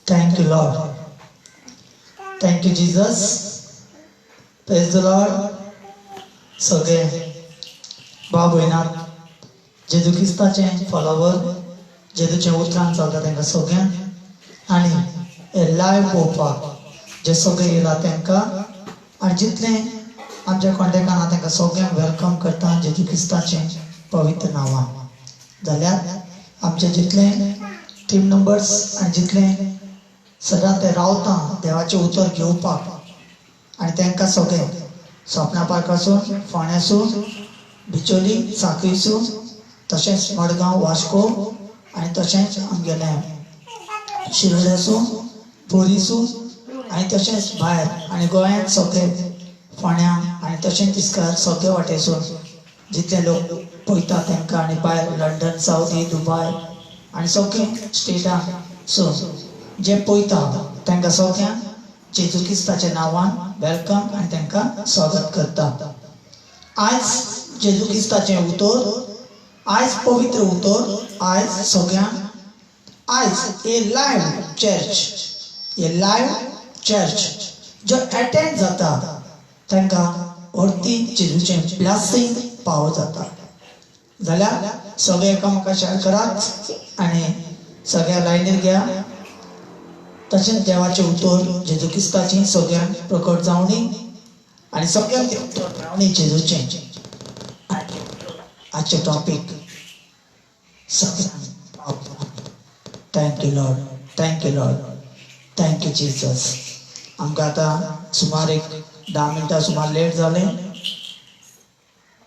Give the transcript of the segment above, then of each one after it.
Thank you, Lord. Thank you, Jesus. Praise the Lord. सगळे भाव भयणात जेजू क्रिस्ताचे फॉलोवर जेजूचे उतरान चलता तांकां सगळ्यांक आनी हे लायव्ह पळोवपाक जे सगळे येयला तांकां आनी जितले आमच्या कॉन्टेक्टान आहा तांकां सगळ्यांक वेलकम करता जेजू क्रिस्ताचे पवित्र नांवान. जाल्यार आमचे जितले टीम मेंबर्स आनी जितले सदां ते रावता देवाचें उतर घेवपाक आनी तांकां सगळे स्वप्ना पार्कासून फोंड्यासून बिचोली सांखळीसून तशेंच मडगांव वास्को आनी तशेंच आमगेले शिरोड्यासून बोरीसून आनी तशेंच भायर आनी गोंयांत सगळे फोंड्या आनी तशेंच तिस्कार सगळे वाटेसून जितले लोक पळयता तांकां आनी भायर लंडन सावदी दुबय आनी सगळे स्टेटासून जे पळयता तांकां सगळ्यांक जेजू क्रिस्ताच्या नांवान वेलकम आनी तांकां स्वागत करता. आयज जेजू क्रिस्ताचें उतर, आयज पवित्र उतर, आयज सगळ्यांक आयज हे लायव्ह चर्च जो एटेंड जाता तांकां व्हरती जेजूचें ब्लेसिंग पाव जाता. जाल्यार सगळे एकामेकाक शेअर करात आनी सगळ्या लायनीर घ्या. तशेंच देवाचें उतर जेजू क्रिस्ताची सगळ्यांक प्रकट जावनी आनी सगळ्यांक तें उतर मेळोनी जेजूचें. आजचें टॉपीक सगळ्यांक thank you Lord, thank you Lord, thank you Jesus. आमकां आतां सुमार एक 10 मिनटां सुमार लेट जालें.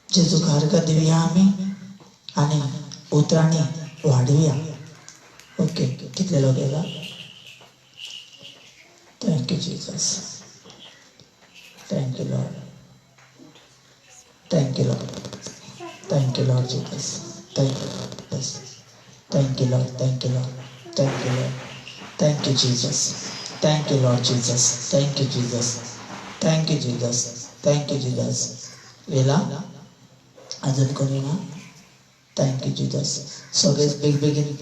जेजूक हरकत दिवया आमी आनी उतरांनी वाडुया. ओके, कितले लोक येला? Thank you, Jesus. Thank you, Lord. Thank you, Lord. Thank you, Lord Jesus. Thank you, Lord. Yes. Thank you, Lord. Thank you, Lord. Thank you, Lord. Thank you, Jesus. Thank you, Lord Jesus. Thank you, Jesus. Thank you, Jesus. Thank you, Jesus. Vela, अजून कोणी ना? Thank you, Jesus. सगळेच बेगीन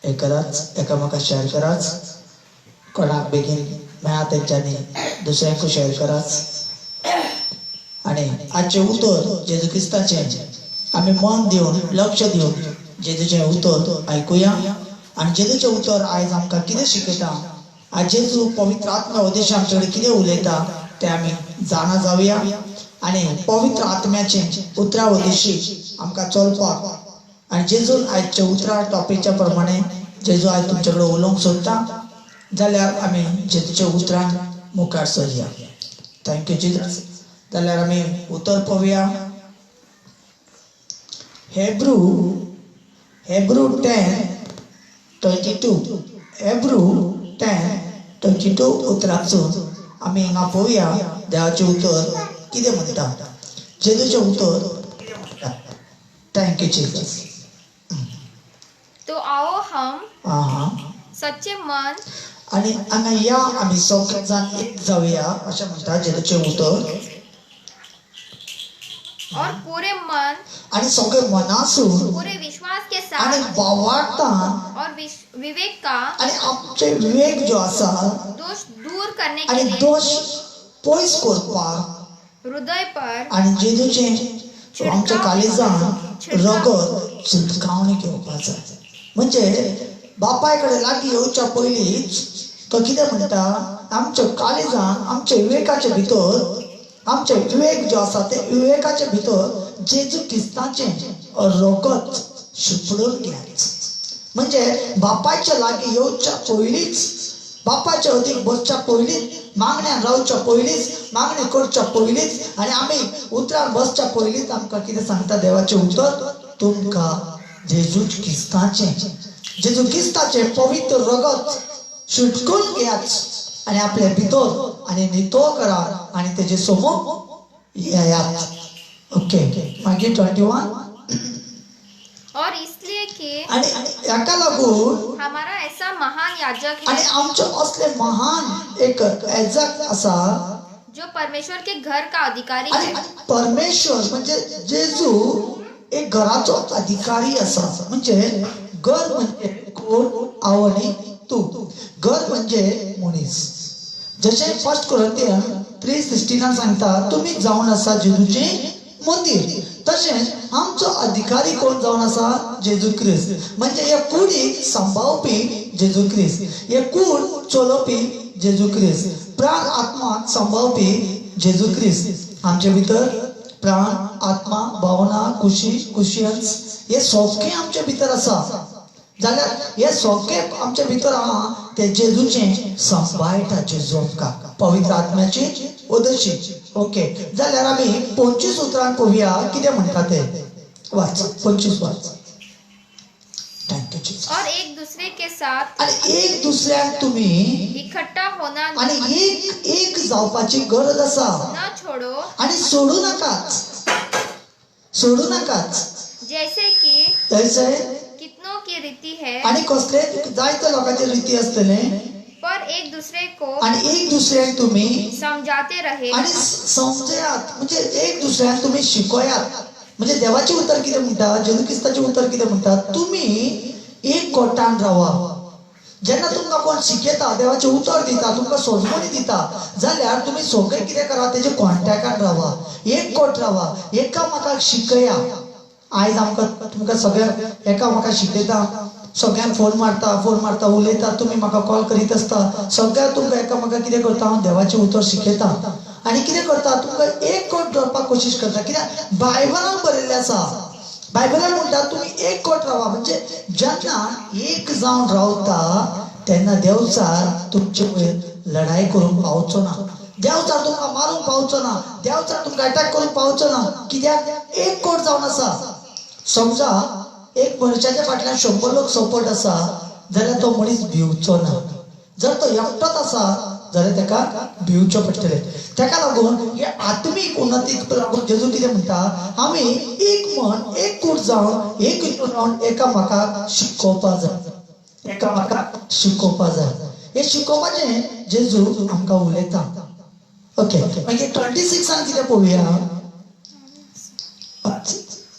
हे कराच, एकामेकाक share कराच. कोणाक बेगीन मेळा तेंच्यांनी दुसऱ्यांकू शेअर कराच. आनी आजचें उतर जेजू क्रिस्ताचें आमी मन दिवन लक्ष दिवन जेजूचें उतर आयकुया. आनी जेजूचें उतर आयज आमकां कितें शिकयता, आज जेजू पवित्र आत्म्या उद्देश आमचे कडेन कितें उलयता तें आमी जाणा जावया. आनी पवित्र आत्म्याचें उतरा उद्देशी आमकां चलपाक आनी जेजून आयजच्या उतरा टॉपिकच्या प्रमाणे जेजू आयज तुमचे कडेन उलोवंक सोदता. जाल्यार आमी जेजूच्या उतरान मुखार सरया. Thank you Jesus. जाल्यार आमी उतर पळोवया. हेब्रू 10:22 हेब्रू 10:22 उतरांसून आमी हिंगा पळोवया देवाचें उतर कितें म्हणटा. जेजूचें उतर कितें म्हणटा. Thank you Jesus. तो आओ हम सच्चे मन आनी हांगा या आमी सगळे जाण एक जावया अशें म्हणटा जेजूचें उतर. और पूरे मन आनी सगळे मनासून पूरे विश्वास के आनी साथ भावार्थान और विवेक का आनी आमचे विवेक जो आसा दोष दूर करने के आनी लिए दोष पयस करपाक हृदय पर आनी जेजूचें आमच्या काळजांत रगत शिंपकावणी घेवपाक जाय. म्हणजे बापाय कडेन लागीं येवच्या पयलींच तो कितें म्हणटा, आमच्या काळजांत आमच्या विवेकाचे भितर आमचे विवेक जो आसा ते विवेकाचे भितर जेजू क्रिस्ताचें रगत शिंपडून घेवचें. म्हणजे बापायच्या लागीं येवच्या पयलींच, बापायच्या अदीक बसच्या पयलींच, मागण्यान रावच्या पयलींच, मागणी करच्या पयलींच आनी आमी उतरान बसच्या पयलींच आमकां कितें सांगता देवाचें उतर, तुमकां जेजू क्रिस्ताचें पवित्र रगत शिटकून घेयात आनी आपले भितर आनी नितो करात आनी तेजे समोर येयात. ओके, मागीर 21 और इसलिए कि आनी हाका लागून हमारा ऐसा महान याजक आनी है आमचो असले महान एक याजक आसा जो परमेश्वर के घर का अधिकारी आनी है. परमेश्वर म्हणजे जेजू एक घराचो अधिकारी आसा. म्हणजे घर म्हणजे कोण आवणी तू. घर म्हणजे मनीस. जसे 1 कोरिंथियन 3:16 सांगता तुम्ही जावन आसा जेजूचे मंदिर. तशेंच आमचो अधिकारी कोण जावन आसा जेजू ख्रिस्त. म्हणजे हे कुडीक सांबाळपी जेजू ख्रिस्त. हे कूड चलोवपी जेजू ख्रिस्त. प्राण आत्मा सांबाळपी जेजू ख्रिस्त. आमचे भितर प्राण आत्मा भावना खुशी कुशियन्स हे सगळे आमच्या भितर आसा. जाल्यार हे सगळे आमच्या भितर आहा ते जेजूचे सांबाळटा जेजू आमकां पवित्र आत्म्याची उदरशी. ओके, जाल्यार आमी 25 उतरान पळोवया कितें म्हणटा ते. वाच 25 वाच. Thank you Jesus. और एक दूसरे के साथ आणि एक दुसऱ्याक तुम्ही इकट्ठा होना आणि एक जावपाची गरज आसा. न छोड़ो, आणि सोडू नकाच. जैसे कि तैसे कितनों की रीति है, आणि कसले जायते लोकांचे रीती असतले. पर एक दूसरे को आणि एक दुसऱ्याक तुम्ही समझाते रहे आणि समजयात. म्हणजे एक दुसऱ्याक तुम्ही शिकयात. म्हणजे देवाचे उतर कितें म्हणटा जेजू ख्रिस्ताचे उतर कितें म्हणटा तुम्ही एक कोटान रावा. जेन्ना तुमकां कोण शिकयता देवाचे उतर दिता तुमकां सोजमणी दिता जाल्यार तुम्ही सगळे कितें करा तेजे कॉन्टॅक्टान रावा. एक कोट रावा. एकामेकाक शिकया. आयज आमकां तुमकां सगळ्यांक एकामेकाक शिकयता. सगळ्यांक फोन मारता उलयता. तुम्ही म्हाका कॉल करीत आसता. सगळ्यांक तुमकां एकामेकाक कितें करता हांव देवाचे उतर शिकयता. आणि कितें करता तुमकां एक कोट धरपाक कोशिश करता. कित्याक बायबलान बरयल्लें आसा. बायबलान म्हणटा तुम्ही एक कोट रावा. म्हणजे जेन्ना एक जावन रावता तेन्ना देवचार तुमचे वयर लढाई करूंक पावचो ना. देवचार तुमकां मारूंक पावचो ना. देवचार तुमकां अटॅक करूंक पावचो ना. कित्याक एक कोट जावन आसा. समजा एक मनशाच्या फाटल्यान 100 लोक सपोर्ट आसा जाल्यार तो मनीस भिवचो ना. जर तो एकटोच आसा जाल्यार तेका भिवचें पडटलें. तेका लागून हे आत्मीक उन्नतीक लागून जेजू कितें म्हणटा आमी एक मन एक कूट जावन एक हितून रावन एकामेकाक शिकोवपाक जाय. हे शिकोवपाचें जेजू आमकां उलयता. ओके, मागीर 26 कितें पळोवया.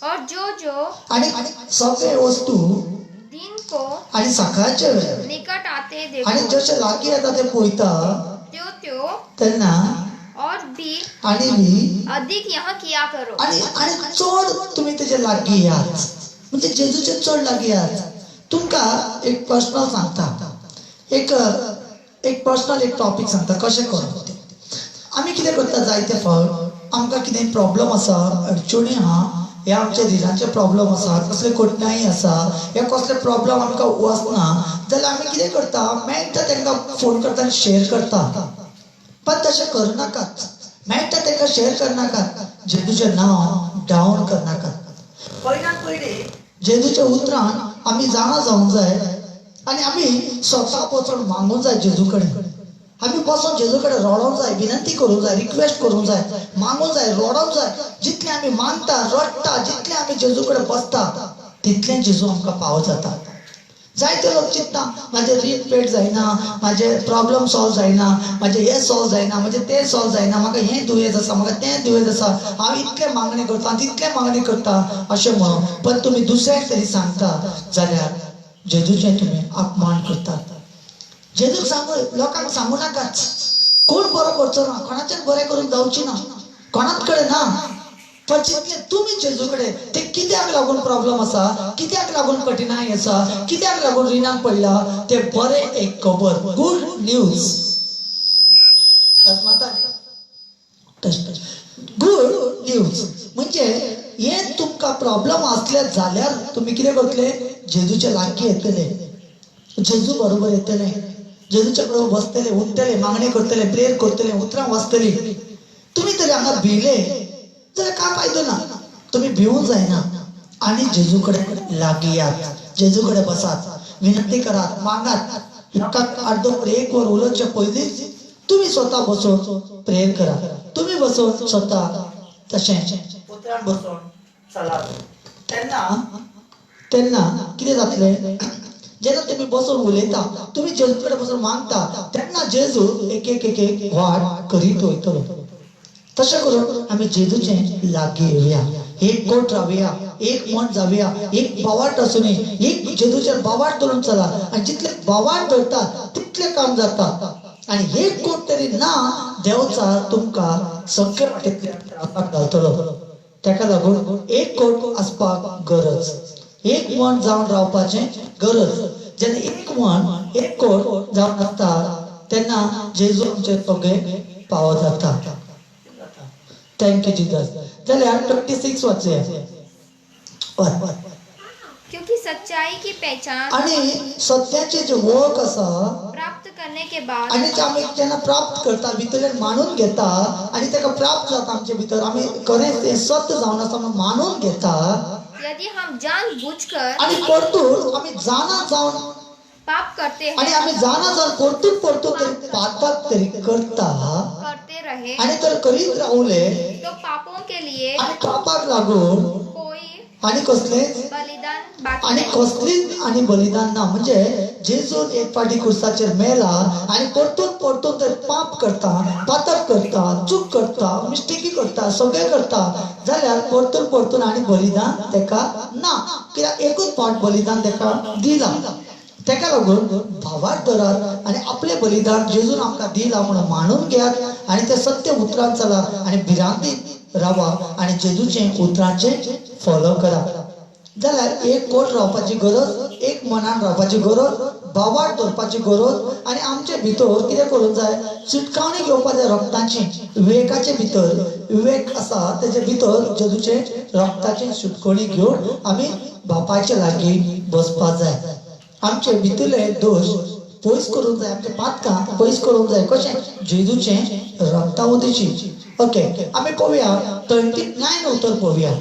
और जो आणि सगळे वस्तू दिन को आणि सकाळचे वेळ निकट आते आणि देखो, जसे लागीं येता ते पळयता त्यो तेन्ना और भी आणि अधिक यहाँ किया करो. आणि चड तुम्ही तेजे लागीं यात. म्हणजे जेजूचे चड लागीं यात. तुमकां एक पर्सनल सांगता. एक पर्सनल एक टॉपिक सांगता कशें करप तें. आमी कितें करता जायते फावट आमकां कितें प्रॉब्लम आसा अडचणी आहा हे आमच्या रिलांचे प्रॉब्लम आसा कसले कठिनाई आसा हे कसले प्रॉब्लम आमकां वचना जाल्यार आमी कितें करता मेळटा तांकां फोन करता आनी शेअर करता. पण तशें करनाकात. मेळटा तांकां शेअर करनाकात. जेजूचें नांव डावन करनाकात. पयल्यान पयलीं जेजूच्या उतरान आमी जाणा जावंक जाय आनी आमी स्वता वचून मागूंक जाय जेजू कडेन. आमी बसून जेजू कडेन रडोंक जाय, विनंती करूंक जाय, रिक्वेस्ट करूंक जाय, मागूंक जाय, रडोंक जाय. जितले आमी मागता रडटा जितले आमी जेजू कडेन बसता तितलें जेजू आमकां पाव जाता. जायते लोक चिंतता म्हाजें रीण पेड जायना, म्हाजें प्रॉब्लम सॉल्व जायना, म्हाजें हें सॉल्व जायना, म्हाजें तें सॉल्व जायना, म्हाका हें दुयेंस आसा, म्हाका तें दुयेंस आसा, हांव इतलें मागणी करता तितलें मागणी करता अशें म्हणून. पण तुमी दुसऱ्याक तरी सांगता जाल्यार जेजूचें तुमी अपमान करतात. जेजूक सांगू लोकांक सांगू नाकाच. कोण बरो करचो ना, कोणाचें बरें करून जावची ना, कोणाच कडेन ना. पण जितले तुम्ही जेजू कडेन ते कित्याक लागून प्रॉब्लम आसा, कित्याक लागून कठिनाई आसा, कित्याक लागून रिणाक पडला ते बरें एक खबर गुड न्यूज. गुड न्यूज म्हणजे हे तुमकां प्रॉब्लम असले जाल्यार तुम्ही कितें करतले जेजूचे लागीं येतले. जेजू बरोबर येतले. जेजूच्या बरोबर बसतले, उठतले, मागणी करतले, प्रेयर करतले, उतरां वाचतली. तुम्ही तरी हांगा भिले जाल्यार काय फायदो ना. तुम्ही भिवूंक जायना आनी जेजू कडेन लागीं यात. जेजू कडेन बसात, विनंती करात, मागात. लोकांक अर्दोवर 1 वर उलोवचे पयलींच तुम्ही स्वता बसून प्रेयर करा. तुम्ही बसून स्वता तशें उतरान बसून चलात. तेन्ना कितें जातलें जेन्ना तुम्ही बसून उलयता तुम्ही जेजू कडेन बसून मागता तेन्ना जेजू एक एक वाट करीत वयतलो. तशें करून आमी जेजूचें लागीं येवया. एक कोट रावया, एक मन जावया, एक बावाट आसूं एक जेजूचेर बावाट धरून चला आणि जितले बावाट धरता तितले काम जाता आणि एक कोट तरी ना देवचा तुमका सगळे वाटेंतल्यान रावपाक घालतलो ताका लागून एक कोट आसपाक गरज एक मन जावन रावपाचें गरज जेन्ना एक मन एक कोट जावन आसता तेन्ना जेजू आमचे सगळे पाव जाता थँक्यू जीजस जाल्यार 26 वाचूया क्योंकि सच्चाई की पहचान आणि सत्याचे जे वळख आसा प्राप्त करने के बाद आणि ते आमी जेन्ना प्राप्त करता भितरल्यान मानून घेता आणि ताका प्राप्त जाता आमचे भितर आमी खरेंच तें सत्य जावन आसा म्हणून मानून घेता यदि हम जानबूझकर आणि परतून आमी जाणा जावन पाप करते आणि आमी जाणा जावन परतून परतून तरी पातक तरी करते रहे आणि तर करीत रावले तो पापों के लिए आणि पापाक लागून कोई आणि कसले बलिदान बाकी आणि नहीं। कसलीच आणि बलिदान ना म्हणजे जेजून एक फाटी क्रुसाचेर मेला आणि परतून परतून ते पाप करता पातक करता चूक करता मिस्टेकी करता सगळे करता जाल्यार परतून परतून आणि बलिदान तेका ना कित्याक एकूच फावट बलिदान तेका दिला ताका लागून भावार्थ धरात आणि आपले बलिदान जेजून आमकां दिला म्हणून मानून घेयात आणि ते सत्य उतरान चला आणि भिरांतीत रावा आणि जेजूचे उतरांचे फॉलो करा जाल्यार एक कोट रावपाची गरज एक मनान रावपाची गरज भावार्थ धरपाची गरज आणि आमचे भितर कितें करूंक जाय चिटकावणी घेवपाक जाय रक्ताची विवेकाचे भितर विवेक आसा तेजे भितर जेजूचे रक्ताची सुटकोणी घेवन आमी बापाचे लागीं बसपाक जाय आमचे भितरले दोष पयस करूंक जाय आमचे पातकां पयस करूंक जाय कशें जेजूचे रक्तावदीची ओके आमी पळोवया 29 उतर पळोवया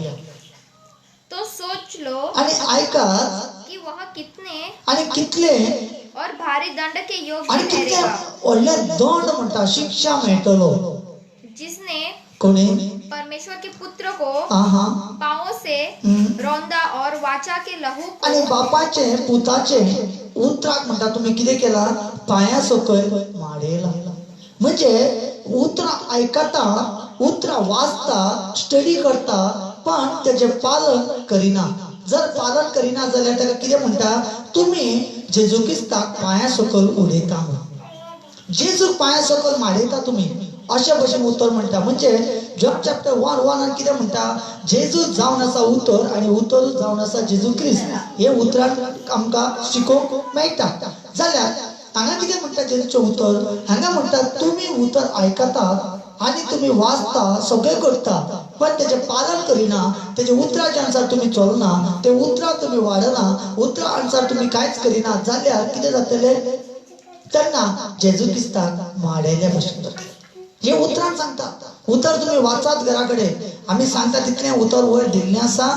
तो सोच लो आणि ऐकात कि वह कितने आणि कितले और भारी दंड के योग्य आणि कितले ठहरेगा व्हडले दंड म्हणटा शिक्षा मेळटलो जिसने कोणी परमेश्वर के पुत्र को आहा पांवों से रौंदा और वाचा के लहू आणि को बापाचे पुताचे उतराक म्हणटा तुम्ही कितें केला पांया सकयल माडेला म्हणजे उतरां आयकता उतरां वाचता स्टडी करता पण तेजे पालन करिना जर पालन करिना जाल्यार ताका कितें म्हणटा तुम्ही जेजू क्रिस्ताक पांया सकयल उडयता जेजू पांया सकयल माडयता तुम्ही अशे भशेन उतर म्हणटा म्हणजे जॉब चॅप्टर 1:1 कितें म्हणटा जेजू जावन आसा उतर आणि उतरूच जावन आसा जेजू क्रिस्त हे उतरान आमकां शिकोवंक मेळटा जाल्यार हांगा कितें म्हणटा जेजूचें उतर हांगा म्हणटा तुमी उतर आयकतात आणि तुम्ही वाचता सगळे करता पण तेजे पालन करिना तेजे उतराच्या अनुसार तुम्ही चलना ते उतरां तुम्ही वाडना उतरां अनुसार तुम्ही कांयच करिना जाल्यार कितें जातलें तेन्ना जेजू क्रिस्ताक माडयले भशेन जातलें हे उतरां सांगता उतर तुम्ही वाचात घरा कडेन आमी सांगता तितलें उतर वयर दिल्लें आसा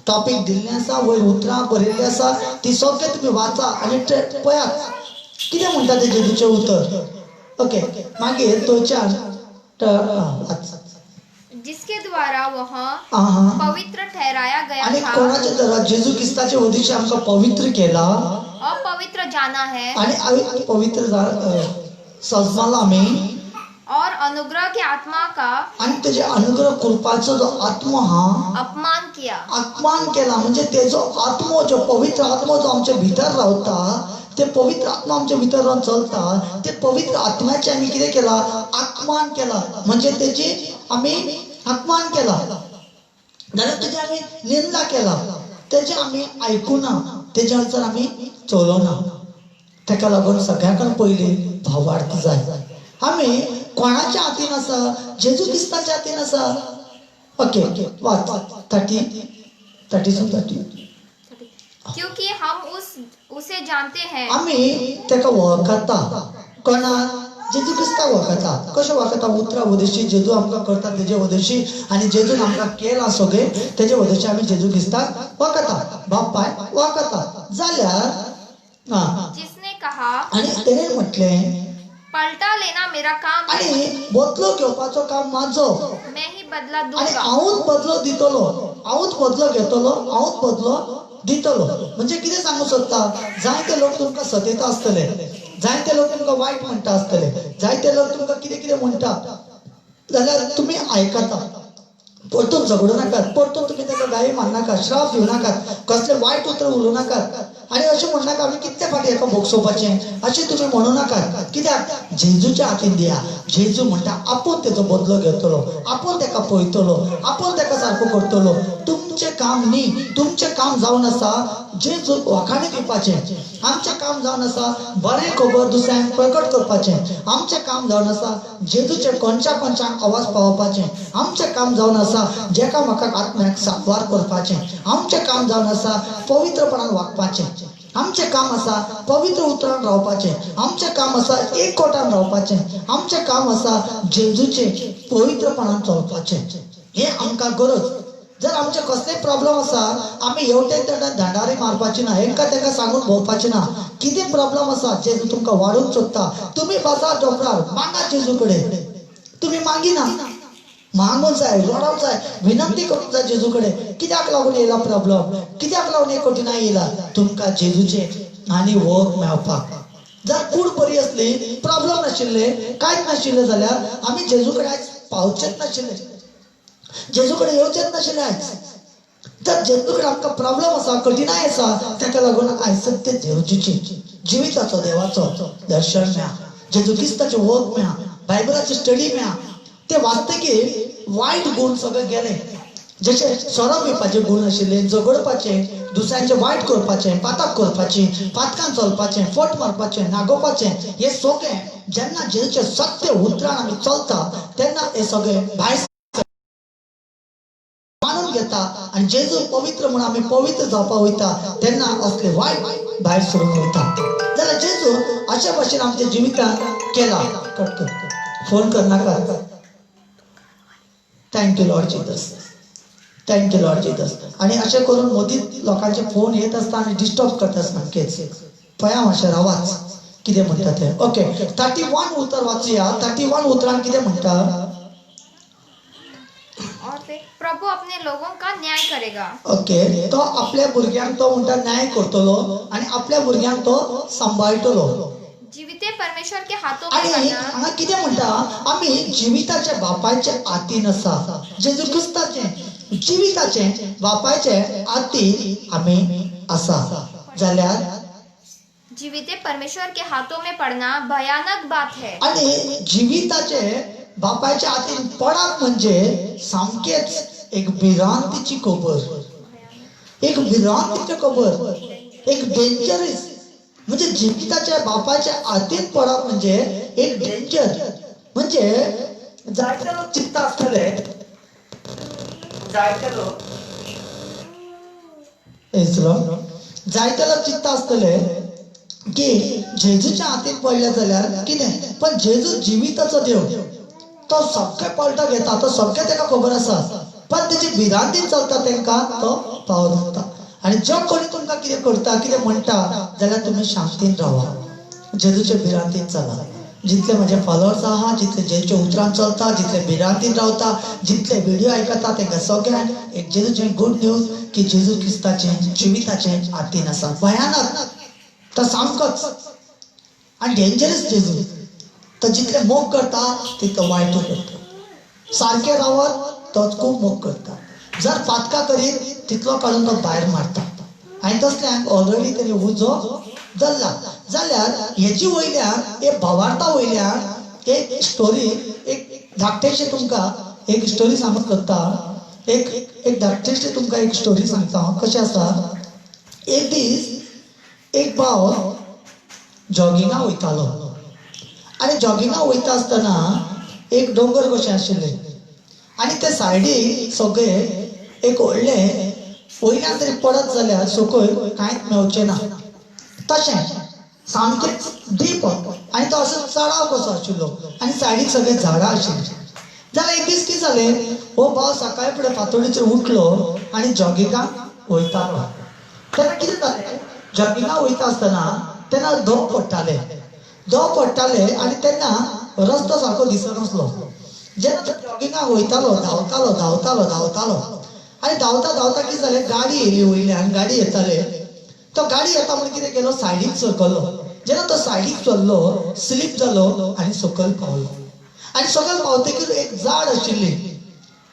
टॉपिक दिल्लें आसा वयर उतरां बरयल्लीं आसा ती सगळे तुम्ही वाचा आनी पळयात कितें म्हणटा ते जेजूचें उतर ओके मागीर थंयच्यान जिसके द्वारा वह आहा पवित्र ठहराया गया आणि था कोणाच्या द्वारा जेजू क्रिस्ताचे उद्देश आमकां पवित्र केला अपवित्र जाना है आणि आम्ही पवित्र सजमाला आम्ही और अनुग्रह के आत्मा का आणि त्याचे अनुग्रह कृपाचो जो आत्मा हा अपमान किया अपमान केला म्हणजे तेजो आत्मो जो पवित्र आत्मा जो आमच्या भितर रावता ते पवित्र आत्मा आमच्या भितर रावन चलता ते पवित्र आत्म्याचे आम्ही कितें केला अपमान केला म्हणजे तेची आम्ही अपमान केला जाल्यार तेजी आम्ही निंदा केला तेजे आम्ही आयकुना तेज्या अनुसार आम्ही चलोना ताका लागून सगळ्याकन पयली भावार्थ जाय आम्ही कोणाच्या हातीन आसा जेजू क्रिस्ताच्या हातीन आसा ओके वाच 30 क्योंकि हम उसे जानते हैं आम्ही ताका वळखता कोणा जेजू क्रिस्ताक वळखता कशें वळखता उतरा उद्देशी जेजू आमकां करता तेजे उद्देशी आनी जेजून आमकां केला सगळे तेजे उद्देशी आमी जेजू क्रिस्ताक वळखता बापाय वळखता जाल्यार जिसने कहा आनी तेणेन म्हटलें पलटा लेना मेरा काम है आणि बदलो घेवपाचो काम माझो मैं ही बदला आणि दूंगा हांवूच बदलो दितलो हांवूच बदलो घेतलो हांवूच बदलो दितलो म्हणजे कितें सांगू सोदता जायते लोक तुमकां सतयता आसतले जायते लोक तुमकां वायट म्हणटा आसतले जायते लोक तुमकां कितें कितें म्हणटा जाल्यार तुमी आयकता परतून झगडू नाकात, परतून तुम्ही त्याला गायी मान नाकात, श्राप घेऊ नाकात, कसले वाईट उतर उलोव नाकात आणि अशें म्हणू नाका आमी कितले फाटी एका भोगसोवपाचें अशें तुम्ही म्हणू नाकात. कित्याक जेजूच्या हातीन दिया. जेजू म्हणटा आपूण तेजो बदलो घेतलो, आपूण तेका पळयतलो, आपूण तेका सारको करतलो. तुमचें काम न्ही, तुमचें काम जावन आसा जेजू वखाणी दिवपाचें. आमचें काम जावन आसा बरें खबर दुसऱ्यांक प्रकट करपाचें. आमचें काम जावन आसा जेजूचे कोणच्या कोणच्याक आवाज पावोवपाचें. आमचें काम जावन आसा जेका म्हाका आत्म्याक सांबार करपाचें. आमचें काम जावन आसा पवित्रपणान वागपाचें. आमचें काम आसा पवित्र उतरान रावपाचें. आमचें काम आसा एकवटान रावपाचें. आमचें काम आसा जेजूचे पवित्रपणान चलपाचें. हें आमकां गरज. जर आमचे कसले प्रॉब्लेम आसा आमी हेवटे तेवटे धांडारी मारपाची ना, हेंका तेका सांगून भोंवपाची ना. कितें प्रॉब्लेम आसा जेजू तुमकां वाडूंक सोदता तुमी बसा डोंगरार मागा जेजू कडेन. तुमी मागिना, मागूंक जाय, रडोंक जाय, विनंती करूंक जाय जेजू कडेन. कित्याक लागून येयला प्रॉब्लेम, कित्याक लागून हे कठिनाई येयला तुमकां जेजूचे आनी वख मेळपाक. जर कूड बरी असली, प्रॉब्लेम नाशिल्ले, कांयच नाशिल्लें जाल्यार आमी जेजू कडेन आयज पावचेच नाशिल्ले, जेजू कडेन येवचेच नाशिल्ले आयज. जर जेजू कडेन आमकां प्रॉब्लेम आसा, कठिनाई आसा, ताका लागून आयज सत्य जेजूची जिविताचो देवाचो दर्शन मेळा, जेजू क्रिस्ताची वख मेळा, बायबलाची स्टडी मेळा. ते वाचतकीर वायट गुण सगळे गेले. जशे सोरो पिवपाचे गुण आशिल्ले, झगडपाचे, दुसऱ्यांचे वायट करपाचें, पातक करपाची, पातकान चलपाचें, फट मारपाचें, नागोवपाचें, हे सगळें जेन्ना जेजूचे सत्य उतरान आमी चलता तेन्ना हे सगळें भायर मानून घेता आणि जेजू पवित्र म्हणून आमी पवित्र जावपाक वयता तेन्ना असले वायट भायर सरून वयता. जाल्यार जेजू अशे भाशेन आमच्या जिवितांत केला. कट कर, फोन करनाका. Thank you Lord Jesus, thank you Lord Jesus. आणि अशें करून मोदीत लोकांचे फोन येत आसता आणि डिस्टर्ब करता सामकेच. पळया मातशें आवाज कितें म्हणटा ते. ओके, 31 उतर वाचुया. 31 उतरान कितें म्हणटा. और फिर प्रभु अपने लोगों का न्याय करेगा. ओके, तो आपल्या भुरग्यांक तो म्हणटा न्याय करतलो आणि आपल्या भुरग्यांक तो सांबाळटलो. जीविते परमेश्वर के हाथों में आणि पड़ना. हांगा कितें म्हणटा आमी जिविताचे बापायचे हातीन आसा. जेजू क्रिस्ताचे जिविताचे बापायचे हातीन आमी आसा. जाल्यार जीविते परमेश्वर के हाथों में पड़ना भयानक बात है. आणि जिविताचे बापायच्या हातीन पडप म्हणजे सामकेच एक भिरांतीची खबर, एक भिरांतीची खबर, एक डेंजरस. म्हणजे जिविताच्या बापाच्या हातीन पडप म्हणजे एक डेंजर. म्हणजे जायते लोक चिंता आसतले, जायते लोक चिंता आसतले की जेजूच्या हातीन पडले जाल्यार कितें. पण जेजू जिविताचो देव, तो सगळे पलटो घेता, तो सगळे तेका खबर आसा. पण तेची भिरांतीन चलता तेंकां तो पाव दिता. आणि जो कोणी तुमकां कितें करता, कितें म्हणटा जाल्यार तुमी शांतीन रावा, जेजूचे भिरांतीन चला. जितले म्हजे फॉलोअर्स आहा, जितले जेजूच्या उतरान चलता, जितले भिरांतीन रावता, जितले व्हिडिओ आयकता तेंकां सगळ्यांक एक जेजूचे गुड न्यूज की जेजू क्रिस्ताचे जिविताचे हातीन आसा. भयानक, तो सामकोच आणि डेंजरस जेजू. तो जितले मोग करता तितलो वायट करता. सारखे रावत तोच खूब मोग करता. जर पातका करीत तितलो काडून तो भायर मारता. आनी तसल्यांक ऑलरेडी तेणी उजो जल्ला. जाल्यार हेची वयल्यान हे भावार्था वयल्यान एक स्टोरी, एक धाकटेशी तुमकां एक स्टोरी सांगूंक सोदता. एक धाकटेशी तुमकां एक स्टोरी सांगता. कशें आसा, एक दीस एक भाव जॉगिंगाक वयतालो आणि जॉगिंगाक वयता आसतना एक डोंगर कशें आशिल्ले आणि ते सायडीक सगळे एक व्हडले वयल्यान तरी पडत जाल्यार सकयल कांयच मेळचें ना तशें सामकेंच डीप आनी तो असो चडाव कसो आशिल्लो आनी सायडीक सगळे झाडां आशिल्लीं. जाल्यार एक दीस कितें जालें, हो भाव सकाळी फुडें फांतोडीचेर उठलो आनी जॉगिंगाक वयतालो. तेन्ना कितें जालें, जॉगिंगाक वयता आसतना तेन्ना धोव पडटाले आनी तेन्ना रस्तो सारको दिसनासलो. जेन्ना तो जॉगिंगाक वयतालो, धांवतालो आनी धांवता कितें जालें, गाडी येयली वयल्यान, गाडी येताले. तो गाडी येता म्हणून कितें केलो, सायडीक सरकलो. जेन्ना तो सायडीक सरलो, स्लीप जालो आनी सकयल पावलो. आनी सकयल पावतकीर एक झाड आशिल्ली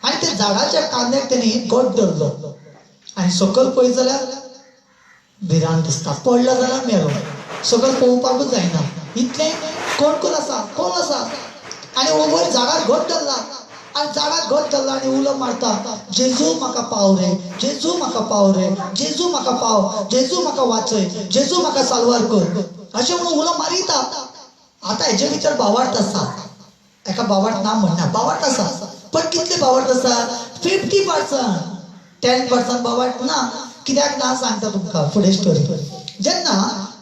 आणि त्या झाडाच्या कांद्याक त्यांनी गोट धरलो आणि सकयल पळयत जाल्यार भिरांत दिसता, पडला जाल्यार मेलो, सकयल पळोवपाकूच जायना, इतले कोण कोण आसा आणि वयर झाडार घट धरला आणि झाडार घट धरला आणि उलो मारता, जेजू म्हाका पाव रे, जेजू म्हाका पाव रे, जेजू म्हाका पाव, जेजू म्हाका वाचय, जेजू म्हाका साल्वार कर, अशें म्हणून उलो मारिता. आता हेजे भितर भावार्थ आसा, एका भावार्थ ना म्हणना, भावार्थ आसा, पण कितले भावार्थ आसा? 50%, 10% भावार्थ ना. कित्याक ना सांगता तुमकां फुडें स्टोरी. जेन्ना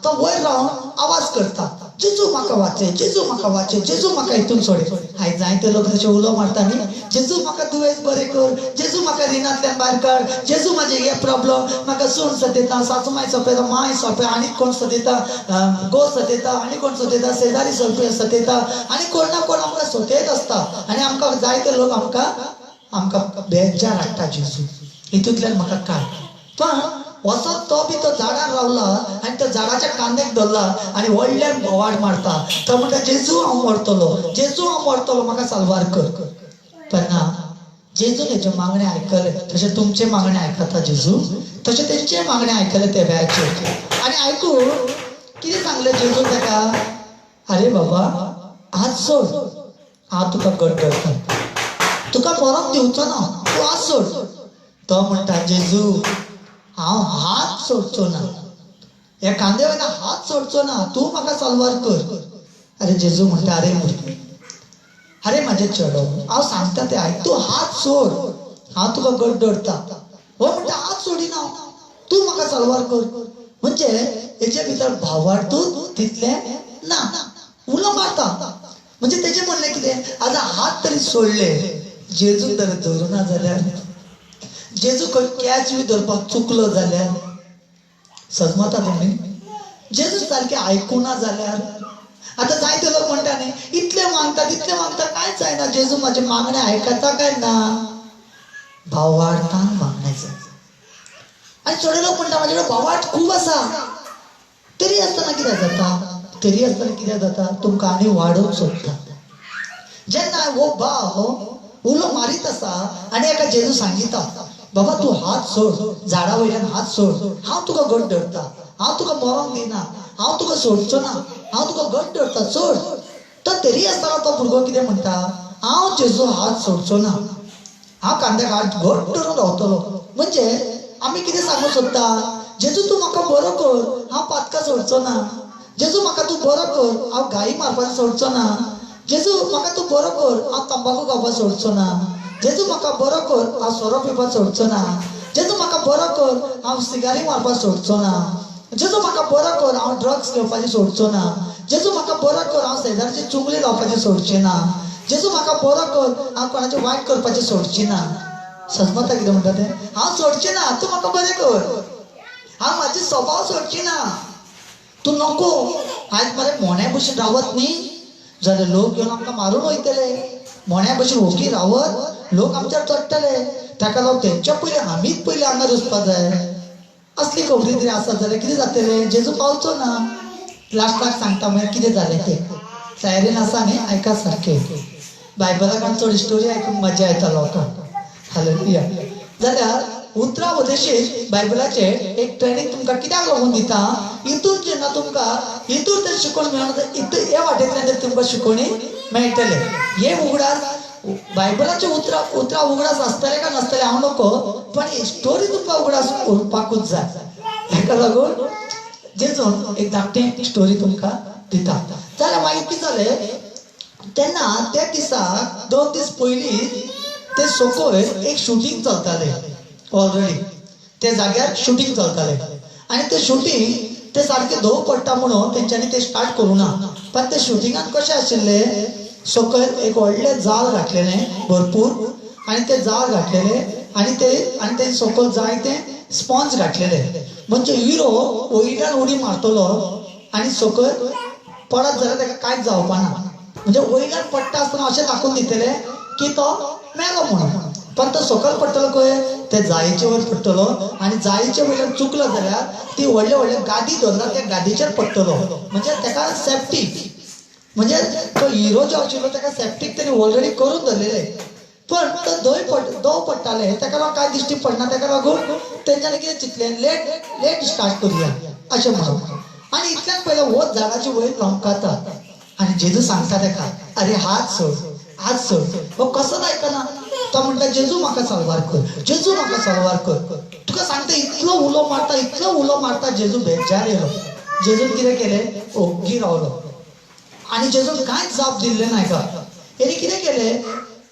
तो वयर रावन आवाज करता, जेजू म्हाका वाचय, जेजू म्हाका वाचय, जेजू म्हाका हितून सोडय. हाय जायते लोक तशे उलो मारता न्ही, जेजू म्हाका दुयेंस बरें कर, जेजू म्हाका रिणांतल्यान भायर काड, जेजू म्हाजे हे प्रॉब्लम, म्हाका सून सतयता, सासूमाय सपयता, माय सपय, आनी कोण सतयता, घोव सतयता, आनी कोण सतयता, शेजारी सतयता, आनी कोण ना कोण आमकां सतयत आसता. आनी आमकां जायते लोक आमकां बेजार हाडटा जेजू, हितूंतल्यान म्हाका काड. पण वचत तो बी तो झाडार रावला आणि त्या झाडाच्या कांद्याक धरला आणि व्हडल्यान बोवाड मारता. तो म्हणटा जेजू हांव मरतलो, जेजू हांव मरतलो, म्हाका साल्वार कर. पण ना, जेजून हेचे मागणे आयकले, तशे तुमचे मागणे आयकता जेजू, तशे तेंचे मागणे आयकले ते वेळाचेर. आणि आयकून कितें सांगलें जेजून ताका? अरे बाबा, हात सोड, हांव तुका घट धरता, तुका मरोंक दिवचो ना, तूं हात सोड. तो म्हणटा जेजू हांव हात सोडचो ना, ह्या कांद्या वयल्यान हात सोडचो ना, तूं म्हाका साल्वार कर. अरे जेजू म्हणटा अरे मुर्ख, अरे म्हाजे चेडो, हांव सांगता तें आयक, तूं हात सोड, हांव तुका घट धरता. हो म्हणटा हात सोडिना, तूं म्हाका साल्वार कर. म्हणजे हेजे भितर भावार्थूच तितले ना, उलो मारता. म्हणजे तेजें म्हणणें कितें? आतां हात तरी सोडले, जेजून तरी धरुना जाल्यार, जेजू खंय कॅच बी धरपाक चुकलो जाल्यार, समजता तुमी? जेजू सारकें आयकुना जाल्यार. आता जायते लोक म्हणटा न्ही, इतले मागता तितले मागता कांयच जायना, जेजू म्हाजे मागणे आयकता काय ना? भावार्थान मागणे जाय. आनी थोडे लोक म्हणटा म्हाजे कडेन भावार्थ खूब आसा, तरी आसतना कितें जाता? तरी आसतना कितें जाता? तुमकां आनी वाडोवंक सोदता. जेन्ना हो भाव उलो मारीत आसा आनी एका जेजू सांगिता, बाबा तूं हात सोड, झाडा वयल्यान हात सोड, हांव तुका घट धरता, हांव तुका मरोंक दिना, हांव तुका सोडचो ना, हांव तुका घट धरता, सोड. तो तरी आसतना तो भुरगो कितें म्हणटा? हांव जेजू हात सोडचो ना, हांव कांद्याक हात घट धरून रावतलो. म्हणजे आमी कितें सांगूंक सोदता? जेजू तूं म्हाका बरो कर, हांव पातकां सोडचो ना. जेजू म्हाका तूं बरो कर, हांव गाई मारपाचें सोडचो ना. जेजू म्हाका तूं बरो कर, हांव तंबाखू खावपाक सोडचो ना. जेजू म्हाका बरो कर, हांव सोरो पिवपाक सोडचो ना. जेजू म्हाका बरो कर, हांव सिगारी मारपाक सोडचो ना. जेजू म्हाका बरो कर, हांव ड्रग्स घेवपाचें सोडचो ना. जेजू म्हाका बरो कर, हांव शेजारची चुगली लावपाचें सोडचें ना. जेजू म्हाका बरो कर, हांव कोणाचें वायट करपाचें सोडची ना. समजता कितें म्हणटा तें? हांव सोडचें ना, तूं म्हाका बरें कर, हांव म्हाजे स्वभाव सोडची ना. तूं नको. आयज मरे मोण्या भशेन रावत न्ही जाल्यार लोक येवन आमकां मारून वयतले. मोण्या भशेन ओगी रावत लोक आमच्यार चडटले. ताका लागून तेंच्या पयलीं आमीच पयलीं आंगार वचपाक जाय. असली खबरी तरी आसत जाल्यार कितें जातलें? जेजू पावचो ना. लास्टाक सांगता म्हळ्यार कितें जालें तें. तयारेन आसा न्ही? आयका सारकें. बायबलांत चड स्टोरी आयकूंक मजा येता लोकांक. हालेलुया. जाल्यार उतरां उपदेशीश बायबलाचे एक ट्रेनिंग तुमकां कित्याक लागून दिता? हितून जेन्ना तुमकां हितून जर शिकवण मेळना तर हे वाटेंतल्यान जर तुमकां शिकवणी मेळटले. हे उगडास बायबलाचे उतरां उगडास आसतले काय नासतले हांव नको, पण ही स्टोरी तुमकां उगडास उरपाकूच जाय. हेका लागून जेजून एक धाकटी स्टोरी तुमकां दिता. जाल्यार मागीर कितें जालें? तेन्ना त्या दिसाक 2 दीस पयलीं ते सकयल एक शूटिंग चलतालें. ऑलरेडी त्या जाग्यार शूटिंग चलतालें आनी तें शूटिंग ते सारकें धोव पडटा म्हणून तेंच्यांनी तें स्टार्ट करूं ना. पण ते शूटिंगान कशें आशिल्लें? सकयल एक व्हडलें जाळ घातलेलें भरपूर आनी तें जाळ घातलेलें आनी ते सकयल जायते स्पॉन्ज घातलेले. म्हणजे हिरो वयल्यान उडी मारतलो आनी सकयल पडत जाल्यार ताका कांयच जावपाना. म्हणजे वयल्यान पडटा आसतना अशें दाखोवन दितलें की तो मेलो म्हणून. पण तो सकयल पडटलो खंय? ते जायेचे वयर पडटलो आनी जायेचे वयल्यान चुकलो जाल्यार ती व्हडले व्हडले गादी धरला त्या गादीचेर पडटलो. म्हणजे ताका सेफ्टी, म्हणजे तो हिरो जो आशिल्लो ताका सेफ्टीक तेणी ऑलरेडी करून धरलेले. पण तो दो पडटाले ताका लागून काय दिश्टी पडना, ताका लागून तेंच्यांनी कितें चिंतलें, लेट स्टार्ट करुया अशें म्हणून. आनी इतल्यान पयलें वोत झाडाची वयर लोंबकाता आनी जेजू सांगता ताका, अरे हात सोड. हो कसोच आयकना. तो म्हणटा जेजू म्हाका साल्वार कर, जेजू म्हाका साल्वार कर. तुका सांगता इतलो उलो मारता जेजू बेजार येयलो. जेजून कितें केलें, ओग्गी रावलो आनी जेजून कांयच जाप दिल्लें ना हाका. हेणी कितें केलें,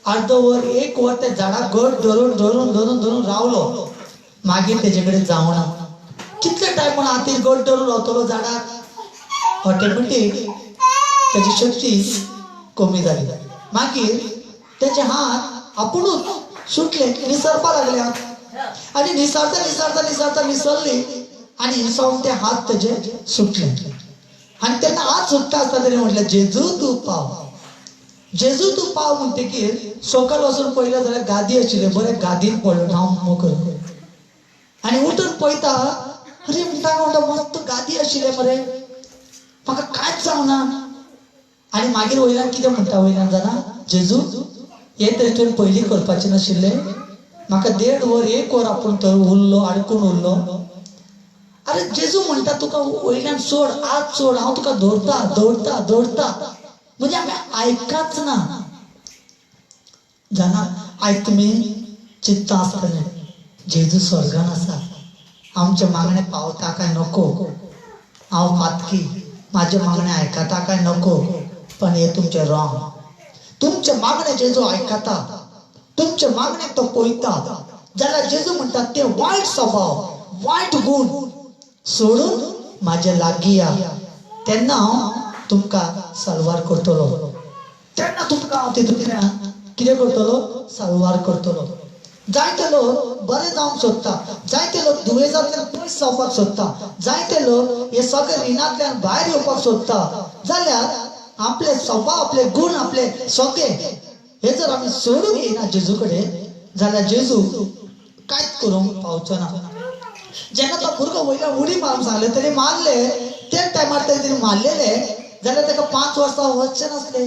अर्द वर 1 वर त्या झाडाक घट धरून रावलो. मागीर तेजे कडेन जावना. कितले टायम म्हणून हातीर घट धरून रावतलो झाडाक, ऑटोमॅटीक तेजी शक्ती कमी जाली. मागीर तेचे हात आपुणूच सुटले, निसरपा लागले हात. आनी निसरता निसरली आनी सोमते हात तेजे सुटले. आनी तेन्ना हात सुट्टा आसता तेणें म्हटलें, जेजू तूं पाव म्हणटकीर सकयल वचून पळयलें जाल्यार गादी आशिल्ले, बरें गादीन पडलो ढाम करून. आनी उठून पळयता, अरे म्हणटा मस्त गादी आशिल्ले मरे, म्हाका कांयच जावना. आनी मागीर वयल्यान कितें म्हणटा, वयल्यान जाणा, जेजू हे तरी तुवें पयलीं करपाचें नाशिल्लें. म्हाका 1.5 वर 1 वर आपूण थंय आडकून उरलो. अरे जेजू म्हणटा तुका वयल्यान सोड, हात सोड, हांव तुका दवरता. म्हणजे आमी आयकाच ना. जाणा, आयज तुमी चिंतता आसतलें, जेजू स्वर्गान आसा, आमचे मागणे पावता काय नको, हांव पातकी, म्हाजे मागणे आयकता काय नको. पण हे तुमचे रॉंग. तुमचे मागणे जेजू आयकता, तुमचे मागणे तो पळयता. जाल्यार जेजू म्हणटा ते वायट स्वभाव, वायट गुण सोडून म्हाजे लागीं या, तेन्ना हांव तुमकां साल्वार करतलो. तेन्ना तुमकां हांव तितूंतल्यान कितें करतलो, साल्वार करतलो. जायते लोक बरे जावंक सोदता, जायते लोक दुयेंसांतल्यान पयस जावपाक सोदता, जायते लोक हे सगळे रिणांतल्यान भायर येवपाक सोदता. जाल्यार आपले स्वभाव, आपले गुण, आपले सगळे हे जर आमी सोडून येयना जेजू कडेन, जाल्यार जेजू कांयच करूंक पावचो ना. जेन्ना तो भुरगो वयल्यान उडी मारूंक सांगले, तेणी मारले. त्या टायमार तेणी मारलेले जाल्यार ताका 5 वर्सां वचचें नासले,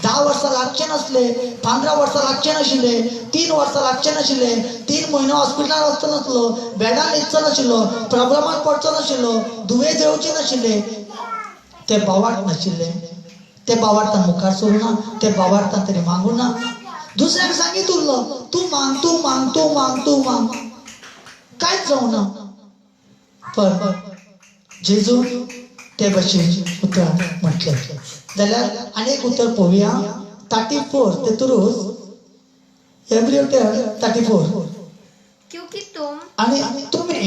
10 वर्सां लागचे नासले, 15 वर्सां लागचे नाशिल्ले, 3 वर्सां लागचे नाशिल्ले, 3 म्हयनो हॉस्पिटलान वचचो नासलो, बेडार न्हिदचो नाशिल्लो, प्रॉब्लमान पडचो नाशिल्लो, दुयेंस येवची नाशिल्ले. ते बावार्थ नाशिल्ले. ते बावार्थान मुखार सरूना, ते बावार्थान तेणी मागूं ना. दुसऱ्याक सांगीत उरलो, तूं मांग. कांयच जावना. पण जेजू ते भाशेन उतर म्हटलें. जाल्यार आनी एक उतर पळोवया, 34 तेतूरूच एवरी 34. क्योंकि तुम आनी तुमी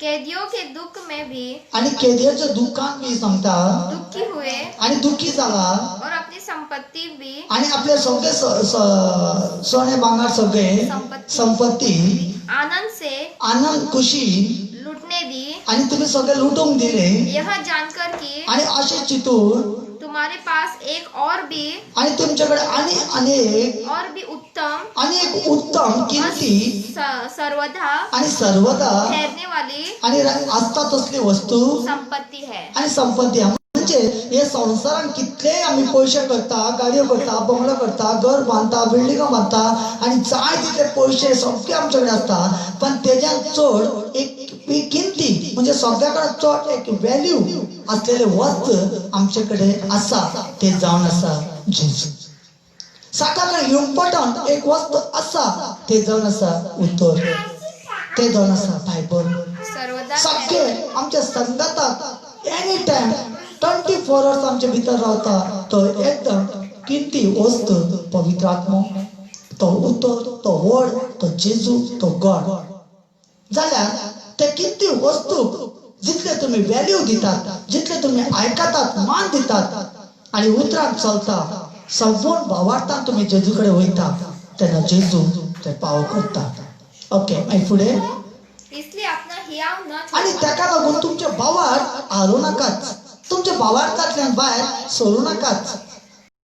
कैदियों के दुख में भी आनी केद्याच्या दुखान बी सांगता, दुखी हुए आनी दुखी जाला, और अपनी संपत्ति भी आनी आपले सगळे सोने भांगार सगळे संपत्ती आनंद खुशी लूटने दी, आणि तुम्ही सगळे लुटूंक दिले. यह जानकर कि आणि असे चितून तुम्हारे पास एक और भी आणि तुमच्याकडे और भी उत्तम आणि एक उत्तम किंमती सर्वदा आणि सर्वदा ठहरने वाली आणि असतात असली वस्तू संपत्ती है. आणि संपत्ती आहे. म्हणजे हे संसारात कितले आम्ही पैसे करता, गाडयो करता, बंगलो करता, घर बांधता, बिल्डिंग बांधता आणि जाय तितले पैसे सगळे आमच्याकडे असतात. पण त्याच्यात चढ एक किंमती म्हणजे सगळ्याकडे चढ एक व्हॅल्यू असलेले वस्तू आमच्याकडे असा, ते जावन असा जेजू. सगळ्याकडे इम्पॉर्टंट एक वस्तू असा, ते जावन असा उतर, ते जावन असा बायबल. सगळे आमच्या संगतात एनी टाइम 24 आवर्स आमच्या भितर रावता तो एकदम किंमती वस्तू पवित्र आत्मा, तो उतर, तो वर्ड, तो जेजू, तो गॉड. जाल्यार ते किंमती वस्तू जितले तुम्ही व्हॅल्यू दितात, जितले तुम्ही आयकतात, मान दितात आणि उतरान चलता, संपूर्ण भावार्थान तुम्ही जेजूकडे वयता, तेन्ना जेजू ते पाव करता. ओके, मागीर फुडें इसलिए अपना हियाव न आणि ताका लागून तुमचे भावार्थ हारू नाकाच, तुमच्या भावार्थांतल्यान भायर सरू नाकाच.